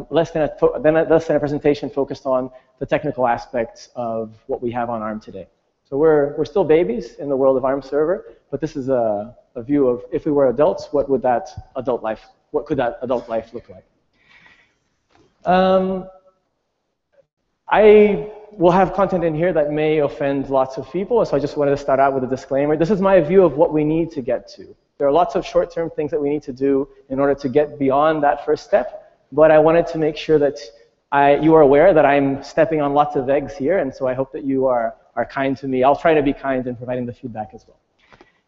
less than a presentation focused on the technical aspects of what we have on ARM today. So we're still babies in the world of ARM server, but this is a view of if we were adults, what could that adult life look like? I will have content in here that may offend lots of people, so I just wanted to start out with a disclaimer. This is my view of what we need to get to. There are lots of short-term things that we need to do in order to get beyond that first step, but I wanted to make sure that you are aware that I'm stepping on lots of eggs here, and so I hope that you are kind to me. I'll try to be kind in providing the feedback as well.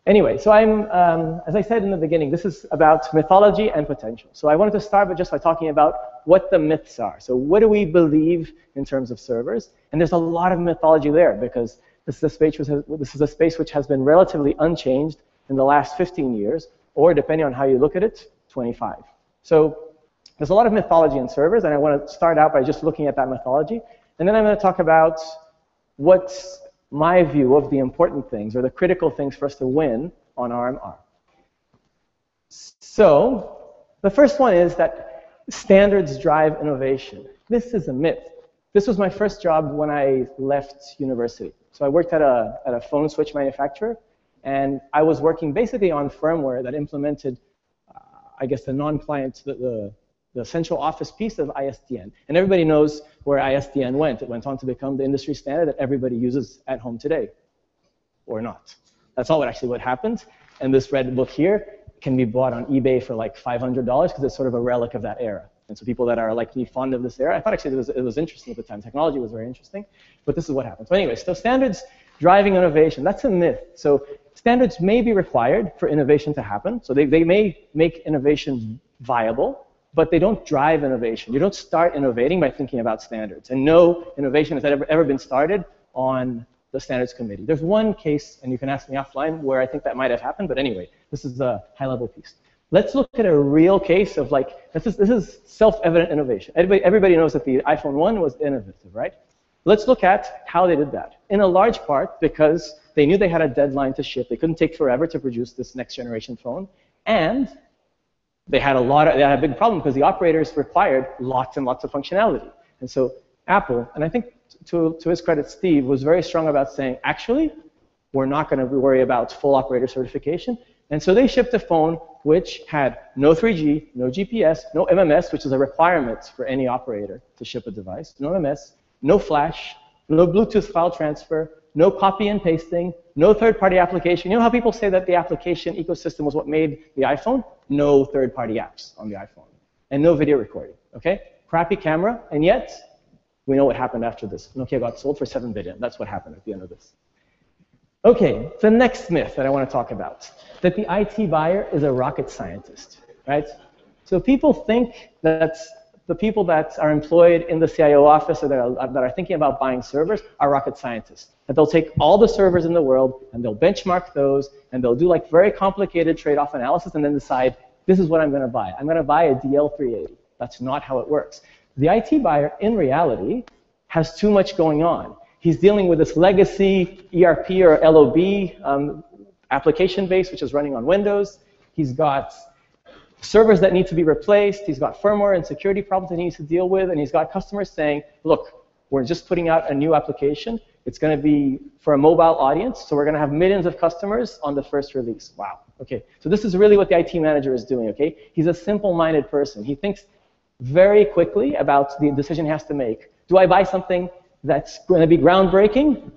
Anyway, so as I said in the beginning, this is about mythology and potential. So I wanted to start just by talking about what the myths are. So what do we believe in terms of servers? And there's a lot of mythology there because this is a space which has been relatively unchanged in the last 15 years, or depending on how you look at it, 25. So there's a lot of mythology in servers, and I want to start out by just looking at that mythology. And then I'm going to talk about what's my view of the important things, or the critical things for us to win on ARM are. So the first one is that standards drive innovation. This is a myth. This was my first job when I left university. So I worked at a phone switch manufacturer, and I was working basically on firmware that implemented, I guess, the non-client, the central office piece of ISDN. And everybody knows where ISDN went. It went on to become the industry standard that everybody uses at home today, or not. That's all actually what happened. And this red book here can be bought on eBay for like $500 because it's sort of a relic of that era. And so people that are like me fond of this era, I thought actually it was interesting at the time. Technology was very interesting, but this is what happened. So anyway, so standards driving innovation, that's a myth. So standards may be required for innovation to happen. So they may make innovation viable, but they don't drive innovation. You don't start innovating by thinking about standards. And no innovation has ever been started on the standards committee. There's one case, and you can ask me offline, where I think that might have happened. But anyway, this is a high-level piece. Let's look at a real case of like, this is self-evident innovation. Everybody knows that the iPhone 1 was innovative, right? Let's look at how they did that. In a large part because they knew they had a deadline to ship. They couldn't take forever to produce this next generation phone. And they had a big problem because the operators required lots and lots of functionality. And so Apple, and I think to his credit, Steve, was very strong about saying, actually, we're not going to worry about full operator certification. And so they shipped a phone which had no 3G, no GPS, no MMS, which is a requirement for any operator to ship a device, no MMS, no flash, no Bluetooth file transfer, no copy and pasting, no third-party application. You know how people say that the application ecosystem was what made the iPhone? No third-party apps on the iPhone. And no video recording, okay? Crappy camera, and yet, we know what happened after this. Nokia got sold for $7 billion. That's what happened at the end of this. Okay, the next myth that I want to talk about, that the IT buyer is a rocket scientist, right? So people think that the people that are employed in the CIO office or that are thinking about buying servers are rocket scientists. That they'll take all the servers in the world and they'll benchmark those and they'll do like very complicated trade-off analysis and then decide, this is what I'm going to buy. I'm going to buy a DL380. That's not how it works. The IT buyer, in reality, has too much going on. He's dealing with this legacy ERP or LOB application base, which is running on Windows. He's got servers that need to be replaced. He's got firmware and security problems that he needs to deal with. And he's got customers saying, look, we're just putting out a new application. It's going to be for a mobile audience. So we're going to have millions of customers on the first release. Wow. OK, so this is really what the IT manager is doing. OK, he's a simple-minded person. He thinks very quickly about the decision he has to make. Do I buy something that's going to be groundbreaking?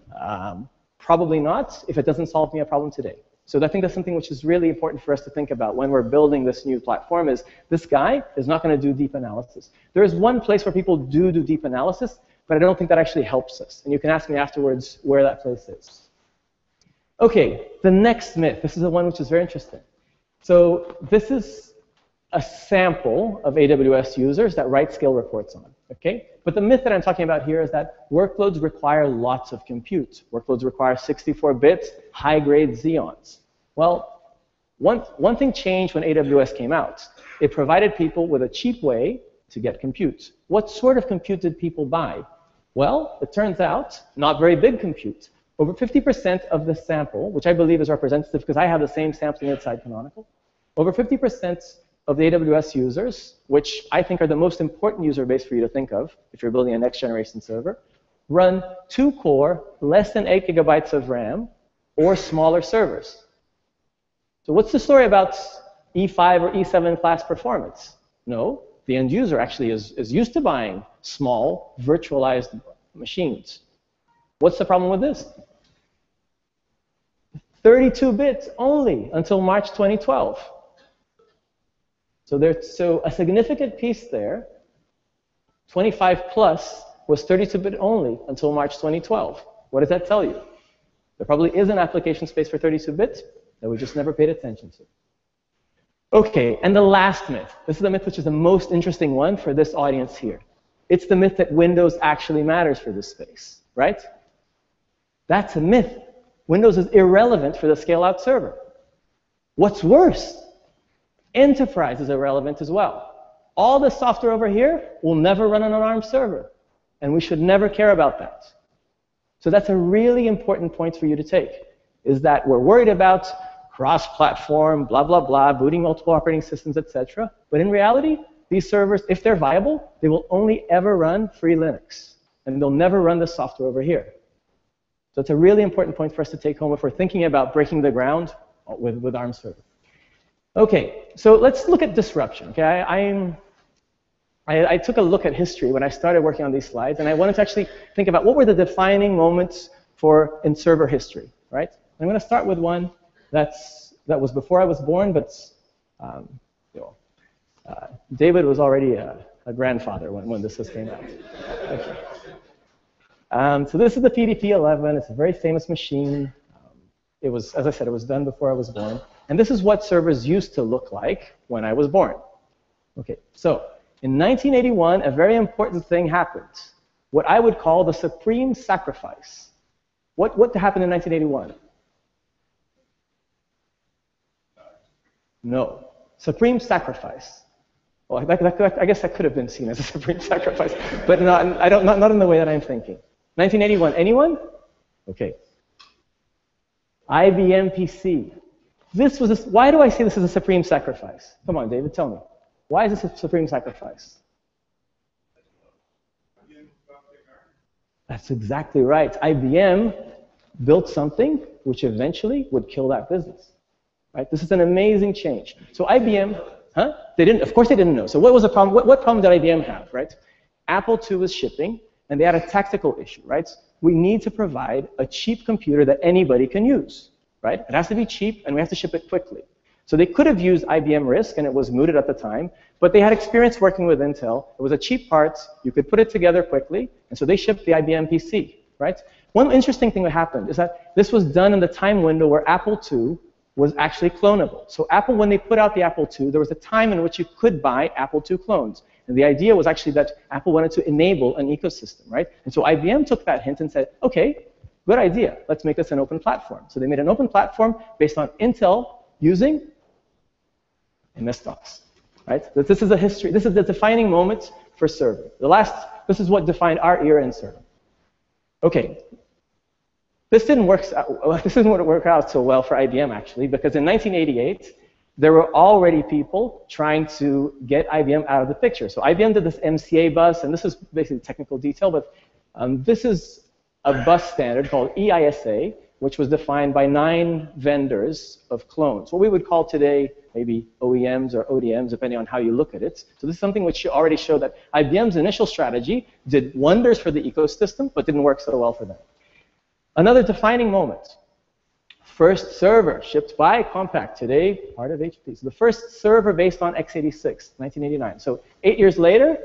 Probably not, if it doesn't solve me a problem today. So I think that's something which is really important for us to think about when we're building this new platform is this guy is not going to do deep analysis. There is one place where people do deep analysis, but I don't think that actually helps us. And you can ask me afterwards where that place is. OK, the next myth. This is the one which is very interesting. So this is a sample of AWS users that RightScale reports on. Okay? But the myth that I'm talking about here is that workloads require lots of compute. Workloads require 64-bit, high-grade Xeons. Well, one thing changed when AWS came out. It provided people with a cheap way to get compute. What sort of compute did people buy? Well, it turns out, not very big compute. Over 50% of the sample, which I believe is representative because I have the same sampling inside Canonical, over 50% of the AWS users, which I think are the most important user base for you to think of if you're building a next generation server, run 2-core, less than 8 gigabytes of RAM, or smaller servers. So what's the story about E5 or E7 class performance? No, the end user actually is used to buying small, virtualized machines. What's the problem with this? 32 bits only until March 2012. So a significant piece there, 25 plus, was 32-bit only until March 2012. What does that tell you? There probably is an application space for 32-bit that we just never paid attention to. OK, and the last myth. This is the myth which is the most interesting one for this audience here. It's the myth that Windows actually matters for this space, right? That's a myth. Windows is irrelevant for the scale-out server. What's worse, enterprise is irrelevant as well. All the software over here will never run on an ARM server, and we should never care about that. So that's a really important point for you to take, is that we're worried about cross-platform, blah, blah, blah, booting multiple operating systems, etc. But in reality, these servers, if they're viable, they will only ever run free Linux, and they'll never run the software over here. So it's a really important point for us to take home if we're thinking about breaking the ground with ARM server. OK, so let's look at disruption. Okay, I took a look at history when I started working on these slides, and I wanted to actually think about what were the defining moments in server history, right? I'm going to start with one that was before I was born, but David was already a grandfather when this came out. Okay. So this is the PDP-11. It's a very famous machine. It was, as I said, it was done before I was born. And this is what servers used to look like when I was born. OK, so in 1981, a very important thing happened, what I would call the supreme sacrifice. What happened in 1981? No. Supreme sacrifice. Well, I guess that could have been seen as a supreme sacrifice, but not in the way that I'm thinking. 1981, anyone? OK. IBM PC. Why do I say this is a supreme sacrifice? Come on, David, tell me. Why is this a supreme sacrifice? That's exactly right. IBM built something which eventually would kill that business. Right? This is an amazing change. So IBM, of course they didn't know. So what was the problem? What problem did IBM have, right? Apple II was shipping, and they had a tactical issue, right? We need to provide a cheap computer that anybody can use, right? It has to be cheap, and we have to ship it quickly. So they could have used IBM RISC, and it was mooted at the time, but they had experience working with Intel. It was a cheap part. You could put it together quickly, and so they shipped the IBM PC, right? One interesting thing that happened is that this was done in the time window where Apple II was actually clonable. So Apple, when they put out the Apple II, there was a time in which you could buy Apple II clones. And the idea was actually that Apple wanted to enable an ecosystem, right? And so IBM took that hint and said, OK, good idea. Let's make this an open platform. So they made an open platform based on Intel using MS-DOS, right? This is a history. This is the defining moment for server. This is what defined our era in server. OK. This didn't work out so well for IBM, actually, because in 1988, there were already people trying to get IBM out of the picture. So IBM did this MCA bus, and this is basically technical detail, but this is a bus standard called EISA, which was defined by 9 vendors of clones, what we would call today maybe OEMs or ODMs, depending on how you look at it. So this is something which already showed that IBM's initial strategy did wonders for the ecosystem, but didn't work so well for them. Another defining moment. First server shipped by Compaq, today part of HP. So the first server based on x86, 1989. So 8 years later,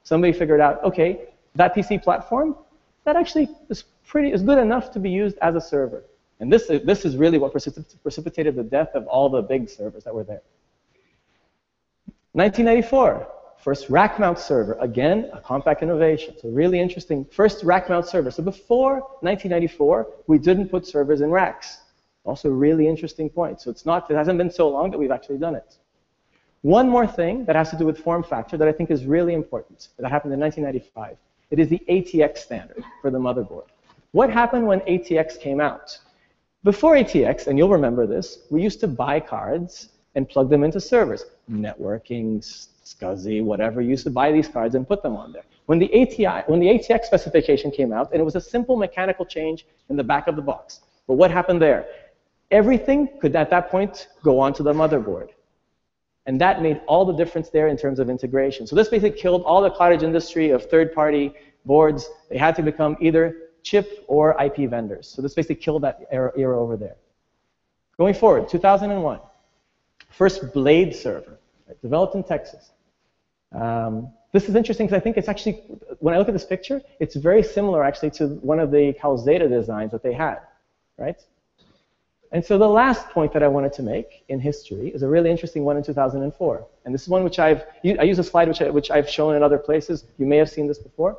somebody figured out, OK, that PC platform, that actually is good enough to be used as a server. And this is really what precipitated the death of all the big servers that were there. 1994, first rack mount server. Again, a Compaq innovation. So really interesting. First rack mount server. So before 1994, we didn't put servers in racks. Also a really interesting point. So it hasn't been so long that we've actually done it. One more thing that has to do with form factor that I think is really important that happened in 1995. It is the ATX standard for the motherboard. What happened when ATX came out? Before ATX, and you'll remember this, we used to buy cards and plug them into servers. networking, SCSI, whatever, used to buy these cards and put them on there. When the ATX specification came out, and it was a simple mechanical change in the back of the box. But what happened there? Everything could, at that point, go onto the motherboard. And that made all the difference there in terms of integration. So this basically killed all the cottage industry of third-party boards. They had to become either chip or IP vendors. So this basically killed that era over there. Going forward, 2001, first Blade server, right, developed in Texas. This is interesting because I think it's actually, when I look at this picture, it's very similar actually to one of the Calzada designs that they had, right? And so the last point that I wanted to make in history is a really interesting one in 2004. And this is one which I use a slide which I've shown in other places. You may have seen this before.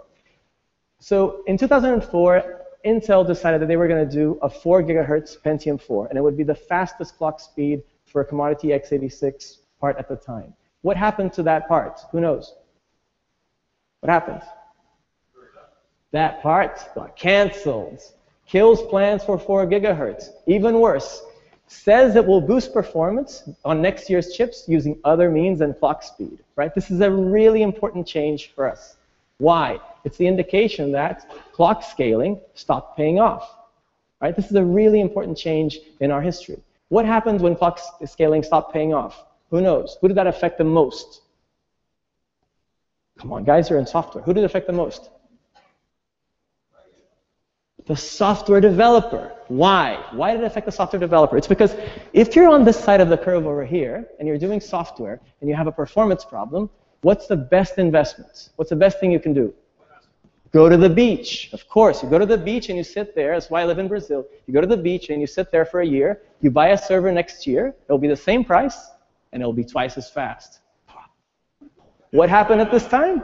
So in 2004, Intel decided that they were going to do a 4 gigahertz Pentium 4, and it would be the fastest clock speed for a commodity x86 part at the time. What happened to that part? Who knows? What happened? That part got canceled. Kills plans for 4 gigahertz. Even worse, says it will boost performance on next year's chips using other means than clock speed. Right? This is a really important change for us. Why? It's the indication that clock scaling stopped paying off. Right? This is a really important change in our history. What happened when clock scaling stopped paying off? Who knows? Who did that affect the most? Come on, guys, you're in software. Who did it affect the most? The software developer. Why? Why did it affect the software developer? It's because if you're on this side of the curve over here, and you're doing software, and you have a performance problem, what's the best investment? What's the best thing you can do? Go to the beach. Of course, you go to the beach and you sit there. That's why I live in Brazil. You go to the beach and you sit there for a year. You buy a server next year. It'll be the same price, and it'll be twice as fast. What happened at this time?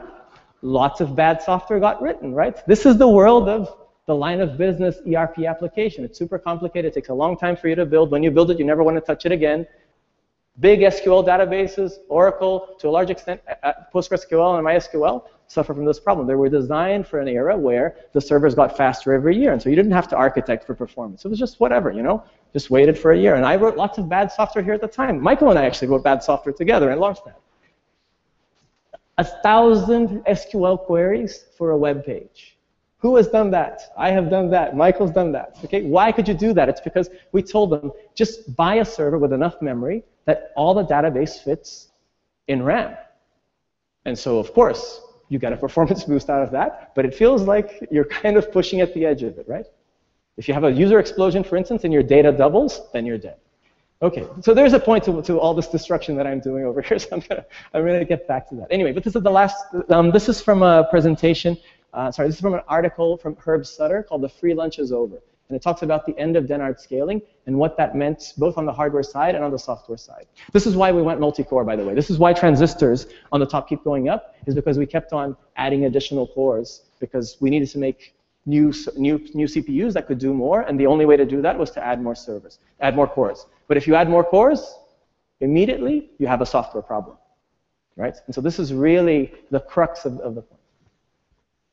Lots of bad software got written, right? This is the world of the line of business ERP application. It's super complicated. It takes a long time for you to build. When you build it, you never want to touch it again. Big SQL databases, Oracle, to a large extent, PostgreSQL and MySQL suffer from this problem. They were designed for an era where the servers got faster every year, and so you didn't have to architect for performance. It was just whatever, you know, just waited for a year. And I wrote lots of bad software here at the time. Michael and I actually wrote bad software together and launched that. 1,000 SQL queries for a web page. Who has done that? I have done that. Michael's done that. Okay, why could you do that? It's because we told them, just buy a server with enough memory that all the database fits in RAM. And so, of course, you get a performance boost out of that, but it feels like you're kind of pushing at the edge of it, right? If you have a user explosion, for instance, and your data doubles, then you're dead. Okay, so there's a point to all this destruction that I'm doing over here, so I'm gonna get back to that. Anyway, but this is the last, this is from a presentation, this is from an article from Herb Sutter called The Free Lunch is Over. And it talks about the end of Dennard scaling and what that meant both on the hardware side and on the software side. This is why we went multi-core, by the way. This is why transistors on the top keep going up, is because we kept on adding additional cores because we needed to make new CPUs that could do more, and the only way to do that was to add more servers, add more cores. But if you add more cores, immediately you have a software problem, right? And so this is really the crux of the point.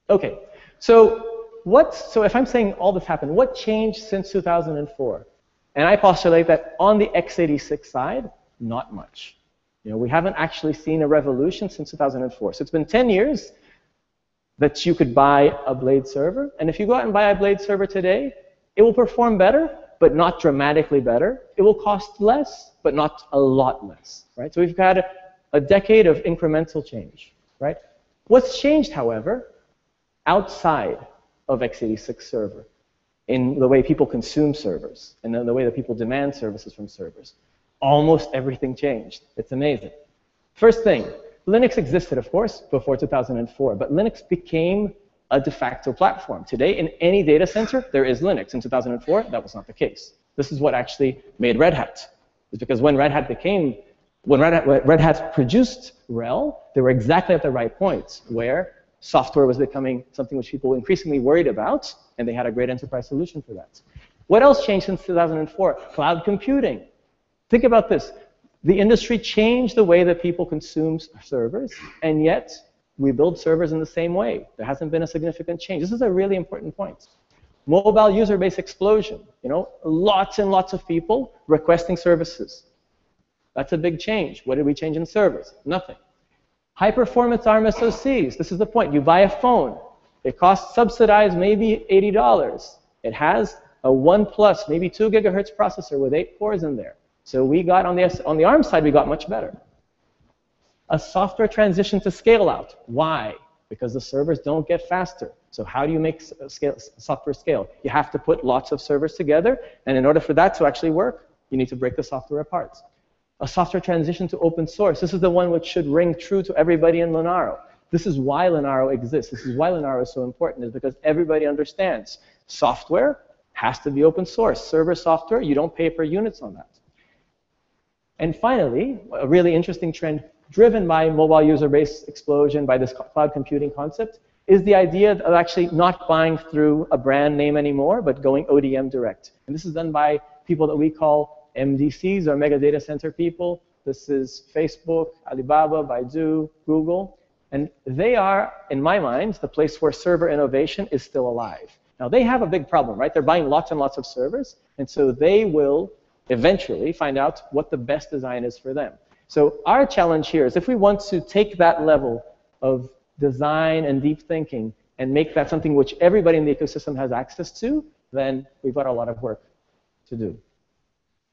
Okay, so if I'm saying all this happened, what changed since 2004? And I postulate that on the x86 side, not much. You know, we haven't actually seen a revolution since 2004. So it's been 10 years that you could buy a Blade server. And if you go out and buy a Blade server today, it will perform better, but not dramatically better. It will cost less, but not a lot less, right? So we've had a decade of incremental change, right? What's changed, however, outside of x86 server, in the way people consume servers, and in the way that people demand services from servers. Almost everything changed. It's amazing. First thing, Linux existed, of course, before 2004, but Linux became a de facto platform. Today, in any data center, there is Linux. In 2004, that was not the case. This is what actually made Red Hat. It's because when Red Hat produced RHEL, they were exactly at the right point where software was becoming something which people were increasingly worried about, and they had a great enterprise solution for that. What else changed since 2004? Cloud computing. Think about this. The industry changed the way that people consume servers, and yet we build servers in the same way. There hasn't been a significant change. This is a really important point. Mobile user base explosion. You know, lots and lots of people requesting services. That's a big change. What did we change in servers? Nothing. High performance ARM SoCs. This is the point. You buy a phone. It costs subsidized maybe $80. It has a 1 plus, maybe 2 gigahertz processor with 8 cores in there. So we got on the ARM side, we got much better. A software transition to scale out. Why? Because the servers don't get faster. So how do you make software scale? You have to put lots of servers together, and in order for that to actually work, you need to break the software apart. A software transition to open source. This is the one which should ring true to everybody in Linaro. This is why Linaro exists. This is why Linaro is so important, is because everybody understands software has to be open source. Server software, you don't pay per units on that. And finally, a really interesting trend driven by mobile user base explosion, by this cloud computing concept, is the idea of actually not buying through a brand name anymore, but going ODM direct. And this is done by people that we call MDCs, or mega data center people. This is Facebook, Alibaba, Baidu, Google. And they are, in my mind, the place where server innovation is still alive. Now, they have a big problem, right? They're buying lots and lots of servers, and so they will eventually find out what the best design is for them. So our challenge here is, if we want to take that level of design and deep thinking and make that something which everybody in the ecosystem has access to, then we've got a lot of work to do.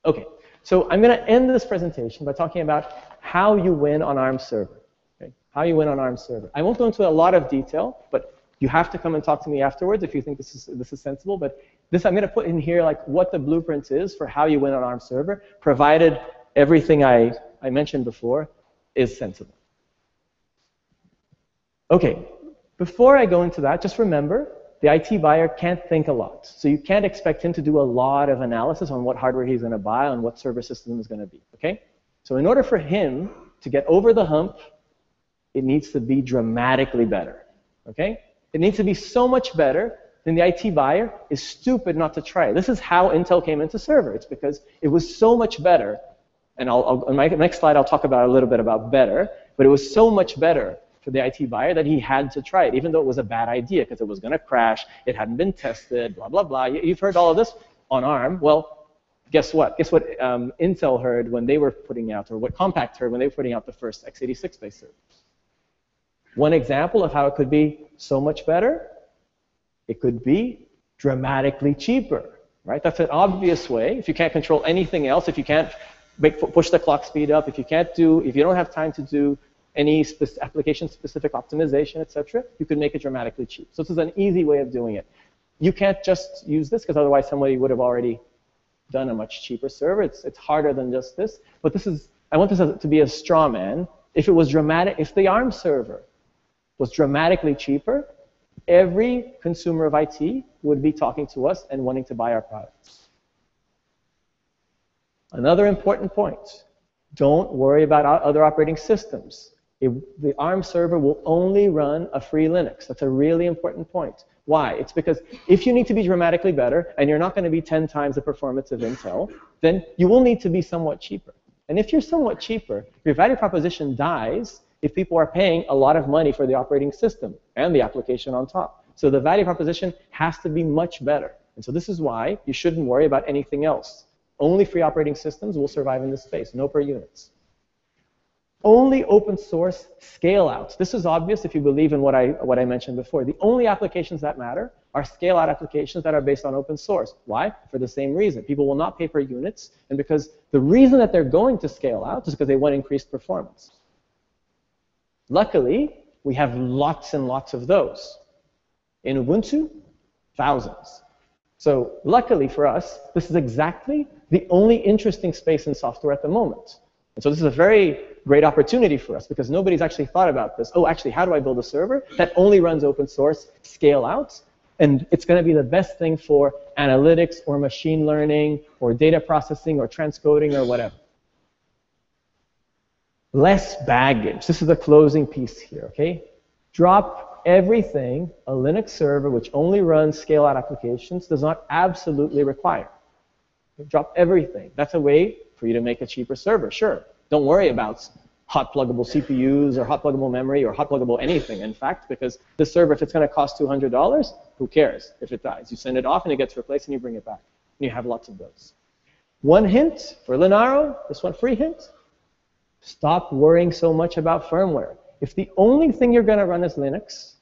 OK, so I'm going to end this presentation by talking about how you win on ARM server. Okay? How you win on ARM server. I won't go into a lot of detail, but you have to come and talk to me afterwards if you think this is sensible. But this, I'm going to put in here like what the blueprint is for how you win on ARM server, provided everything I mentioned before is sensible. OK, before I go into that, just remember, the IT buyer can't think a lot. So you can't expect him to do a lot of analysis on what hardware he's going to buy, on what server system is going to be. OK? So in order for him to get over the hump, it needs to be dramatically better. OK? It needs to be so much better then the IT buyer is stupid not to try it. This is how Intel came into server. It's because it was so much better. And on my next slide, I'll talk about a little bit about better. But it was so much better for the IT buyer that he had to try it, even though it was a bad idea, because it was going to crash. It hadn't been tested, blah, blah, blah. You've heard all of this on ARM. Well, guess what? Guess what Intel heard when they were putting out, or what Compaq heard when they were putting out the first x86-based server? One example of how it could be so much better, it could be dramatically cheaper, right? That's an obvious way. If you can't control anything else, if you can't push the clock speed up, if you don't have time to do any application-specific optimization, etc., you could make it dramatically cheap. So this is an easy way of doing it. You can't just use this, because otherwise somebody would have already done a much cheaper server. It's harder than just this. But this is, I want this to be a straw man. If it was dramatic, if the ARM server was dramatically cheaper, every consumer of IT would be talking to us and wanting to buy our products. Another important point, don't worry about other operating systems. The ARM server will only run a free Linux. That's a really important point. Why? It's because if you need to be dramatically better, and you're not going to be 10 times the performance of Intel, then you will need to be somewhat cheaper. And if you're somewhat cheaper, your value proposition dies if people are paying a lot of money for the operating system and the application on top. So the value proposition has to be much better. And so this is why you shouldn't worry about anything else. Only free operating systems will survive in this space, no per units. Only open source scale out. This is obvious if you believe in what I mentioned before. The only applications that matter are scale out applications that are based on open source. Why? For the same reason. People will not pay per units, and because the reason that they're going to scale out is because they want increased performance. Luckily, we have lots and lots of those. In Ubuntu, thousands. So luckily for us, this is exactly the only interesting space in software at the moment. And so this is a very great opportunity for us, because nobody's actually thought about this. Oh, actually, how do I build a server that only runs open source, scale out? And it's going to be the best thing for analytics or machine learning or data processing or transcoding or whatever. Less baggage. This is the closing piece here, okay? Drop everything a Linux server which only runs scale-out applications does not absolutely require. Drop everything. That's a way for you to make a cheaper server, sure. Don't worry about hot pluggable CPUs or hot pluggable memory or hot pluggable anything, in fact, because this server, if it's going to cost $200, who cares if it dies? You send it off and it gets replaced and you bring it back. And you have lots of those. One hint for Linaro, this one free hint, Stop worrying so much about firmware. If the only thing you're going to run is Linux,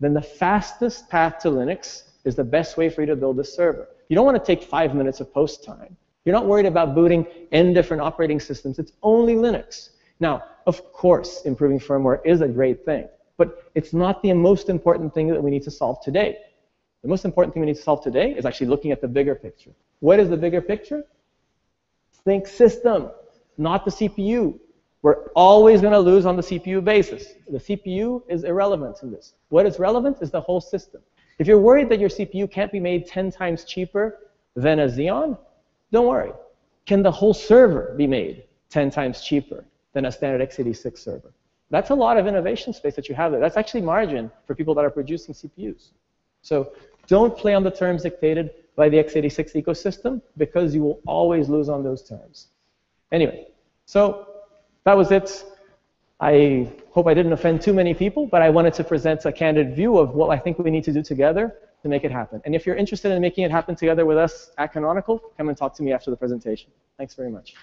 then the fastest path to Linux is the best way for you to build a server. You don't want to take 5 minutes of post time. You're not worried about booting n different operating systems. It's only Linux. Now, of course, improving firmware is a great thing, but it's not the most important thing that we need to solve today. The most important thing we need to solve today is actually looking at the bigger picture. What is the bigger picture? Think system, not the CPU. We're always going to lose on the CPU basis. The CPU is irrelevant in this. What is relevant is the whole system. If you're worried that your CPU can't be made 10 times cheaper than a Xeon, don't worry. Can the whole server be made 10 times cheaper than a standard x86 server? That's a lot of innovation space that you have there. That's actually margin for people that are producing CPUs. So don't play on the terms dictated by the x86 ecosystem, because you will always lose on those terms. Anyway, so that was it. I hope I didn't offend too many people, but I wanted to present a candid view of what I think we need to do together to make it happen. And if you're interested in making it happen together with us at Canonical, come and talk to me after the presentation. Thanks very much.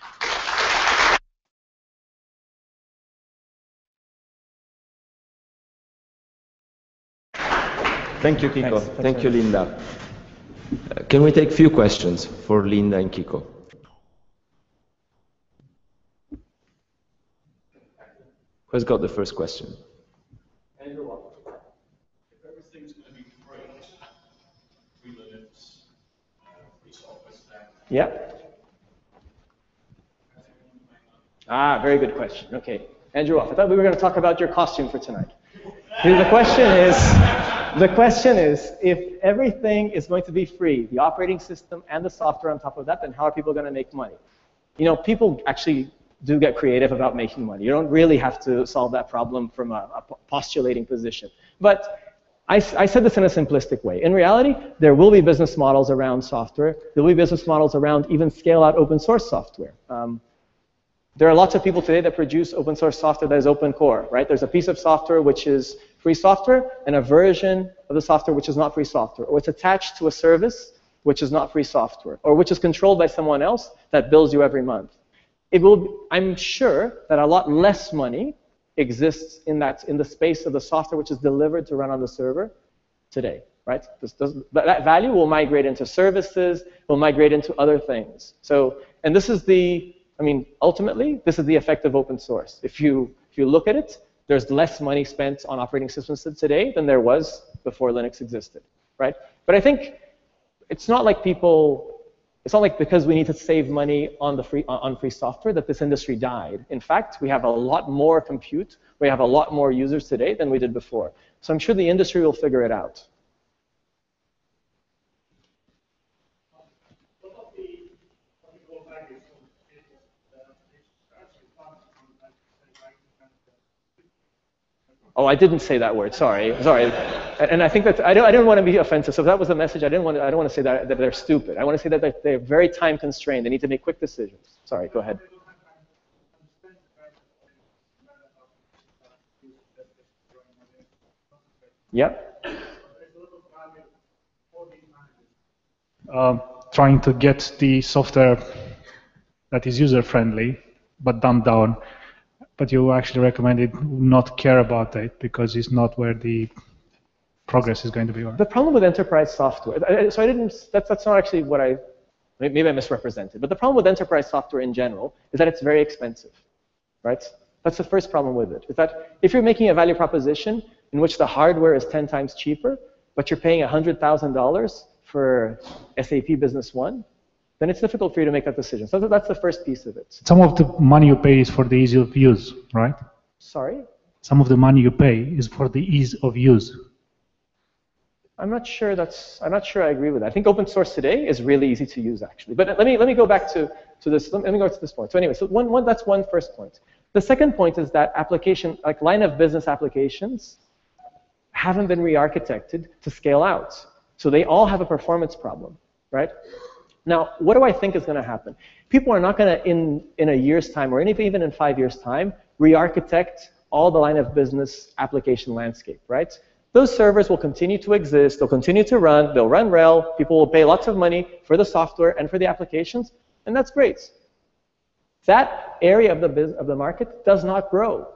Thank you, Kiko. Thanks. Thank you, Linda. Can we take a few questions for Linda and Kiko? Who's got the first question? Andrew, if everything's going to be free Linux, free software stack. Yeah. Very good question. Okay, Andrew, I thought we were going to talk about your costume for tonight. The question is, if everything is going to be free, the operating system and the software on top of that, then how are people going to make money? You know, people actually do get creative about making money. You don't really have to solve that problem from a postulating position. But I said this in a simplistic way. In reality, there will be business models around software. There will be business models around even scale-out open source software. There are lots of people today that produce open source software that is open core, right? There's a piece of software which is free software and a version of the software which is not free software, or it's attached to a service which is not free software, or which is controlled by someone else that bills you every month. I'm sure that a lot less money exists in the space of the software which is delivered to run on the server today, right? That value will migrate into services, will migrate into other things. So, and this is ultimately, this is the effect of open source. If you look at it, there's less money spent on operating systems today than there was before Linux existed, right? But I think it's not like because we need to save money on free software that this industry died. In fact, we have a lot more compute, we have a lot more users today than we did before. So I'm sure the industry will figure it out. Oh, I didn't say that word. Sorry. And I think that I don't want to be offensive. So if that was the message, I don't want to say that they're stupid. I want to say that they're very time constrained. They need to make quick decisions. Sorry. Go ahead. Yep. Trying to get the software that is user-friendly, but dumbed down. But you actually recommended not care about it because it's not where the progress is going to be. The problem with enterprise software, that's not actually what maybe I misrepresented, but the problem with enterprise software in general is that it's very expensive, right? That's the first problem with it, is that if you're making a value proposition in which the hardware is 10 times cheaper, but you're paying $100,000 for SAP Business One, then it's difficult for you to make that decision. So that's the first piece of it. Some of the money you pay is for the ease of use, right? Sorry? Some of the money you pay is for the ease of use. I'm not sure I agree with that. I think open source today is really easy to use, actually. But let me go back to this. Let me go to this point. So anyway, that's one first point. The second point is that like line of business applications haven't been re-architected to scale out. So they all have a performance problem, right? Now, what do I think is going to happen? People are not going to, in a year's time, or even in 5 years' time, re-architect all the line of business application landscape, right? Those servers will continue to exist, they'll continue to run, they'll run RHEL, people will pay lots of money for the software and for the applications, and that's great. That area of the market does not grow.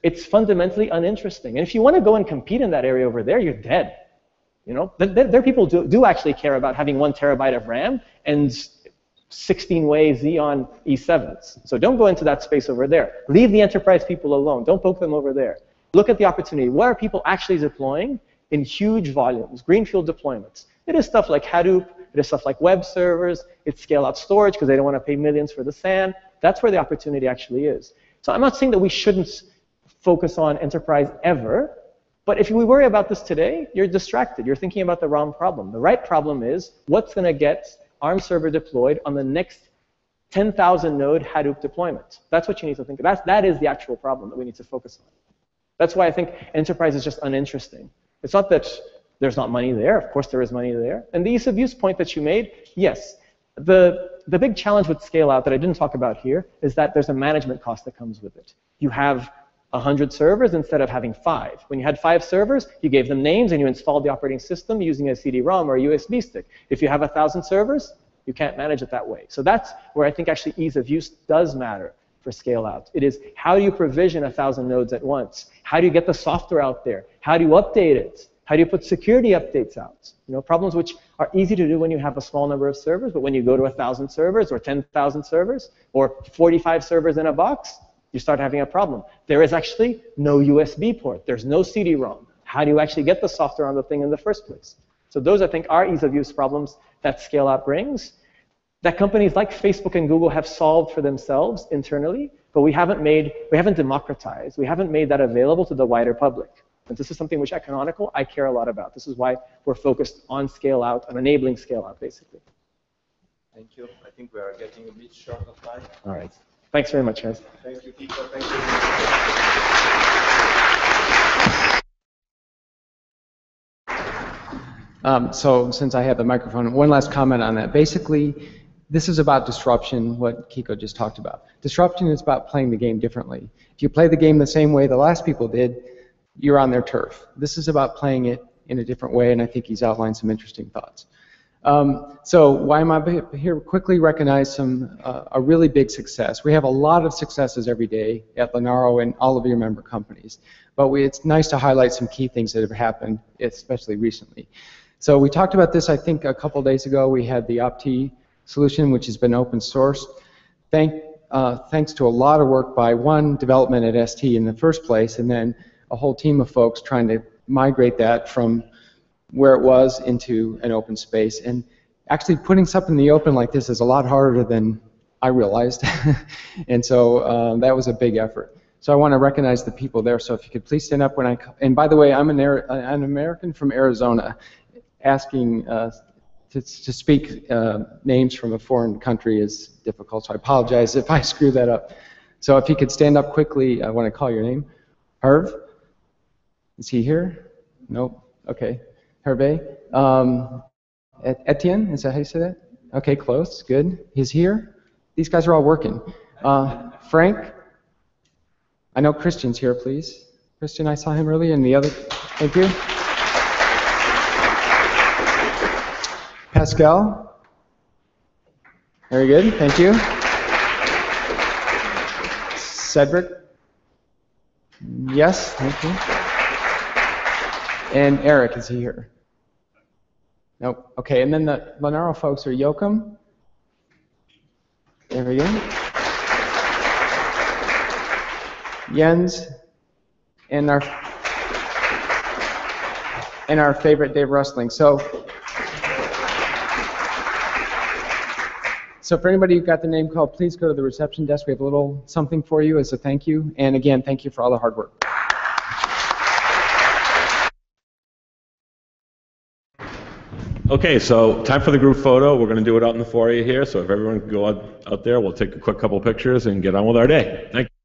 It's fundamentally uninteresting. And if you want to go and compete in that area over there, you're dead. You know, there are people do actually care about having 1 terabyte of RAM and 16-way Xeon E7s. So don't go into that space over there. Leave the enterprise people alone. Don't poke them over there. Look at the opportunity. What are people actually deploying in huge volumes, greenfield deployments? It is stuff like Hadoop. It is stuff like web servers. It's scale-out storage because they don't want to pay millions for the SAN. That's where the opportunity actually is. So I'm not saying that we shouldn't focus on enterprise ever. But if we worry about this today, you're distracted. You're thinking about the wrong problem. The right problem is what's going to get ARM server deployed on the next 10,000 node Hadoop deployment. That's what you need to think about. That is the actual problem that we need to focus on. That's why I think enterprise is just uninteresting. It's not that there's not money there. Of course there is money there. And the ease of use point that you made, yes. The big challenge with scale out that I didn't talk about here is that there's a management cost that comes with it. You have 100 servers instead of having 5. When you had 5 servers, you gave them names and you installed the operating system using a CD-ROM or a USB stick. If you have 1,000 servers, you can't manage it that way. So that's where I think actually ease of use does matter for scale out. It is how do you provision 1,000 nodes at once? How do you get the software out there? How do you update it? How do you put security updates out? You know, problems which are easy to do when you have a small number of servers, but when you go to 1,000 servers or 10,000 servers or 45 servers in a box, you start having a problem. There is actually no USB port. There's no CD-ROM. How do you actually get the software on the thing in the first place? So those, I think, are ease of use problems that scale out brings, that companies like Facebook and Google have solved for themselves internally, but we haven't democratized. We haven't made that available to the wider public. And this is something which at Canonical I care a lot about. This is why we're focused on scale out, on enabling scale out, basically. Thank you. I think we are getting a bit short of time. All right. Thanks very much, guys. Thank you, Kiko. Thank you. So since I have the microphone, one last comment on that. Basically, this is about disruption, what Kiko just talked about. Disruption is about playing the game differently. If you play the game the same way the last people did, you're on their turf. This is about playing it in a different way, and I think he's outlined some interesting thoughts. So why am I here? Quickly recognize a really big success. We have a lot of successes every day at Linaro and all of your member companies, but it's nice to highlight some key things that have happened, especially recently. So we talked about this, I think, a couple days ago. We had the Opti solution, which has been open source. Thanks to a lot of work by development at ST in the first place, and then a whole team of folks trying to migrate that from where it was into an open space. And actually putting something in the open like this is a lot harder than I realized. And so that was a big effort. So I want to recognize the people there. So if you could please stand up when and by the way, I'm an American from Arizona. Asking to speak names from a foreign country is difficult, so I apologize if I screw that up. So if you could stand up quickly, I want to call your name. Herve? Is he here? Nope. Okay. Hervé? Etienne? Is that how you say that? Okay, close. Good. He's here. These guys are all working. Frank? I know Christian's here, please. Christian, I saw him earlier, and the other. Thank you. Pascal? Very good. Thank you. Cedric? Yes, thank you. And Eric, is he here? Nope. Okay, and then the Linaro folks are Joachim. There we go. Jens, and our favorite Dave Rustling. So for anybody who got the name call, please go to the reception desk. We have a little something for you as a thank you. And again, thank you for all the hard work. Okay, so time for the group photo. We're going to do it out in the foyer here. So if everyone can go out there, we'll take a quick couple pictures and get on with our day. Thank you.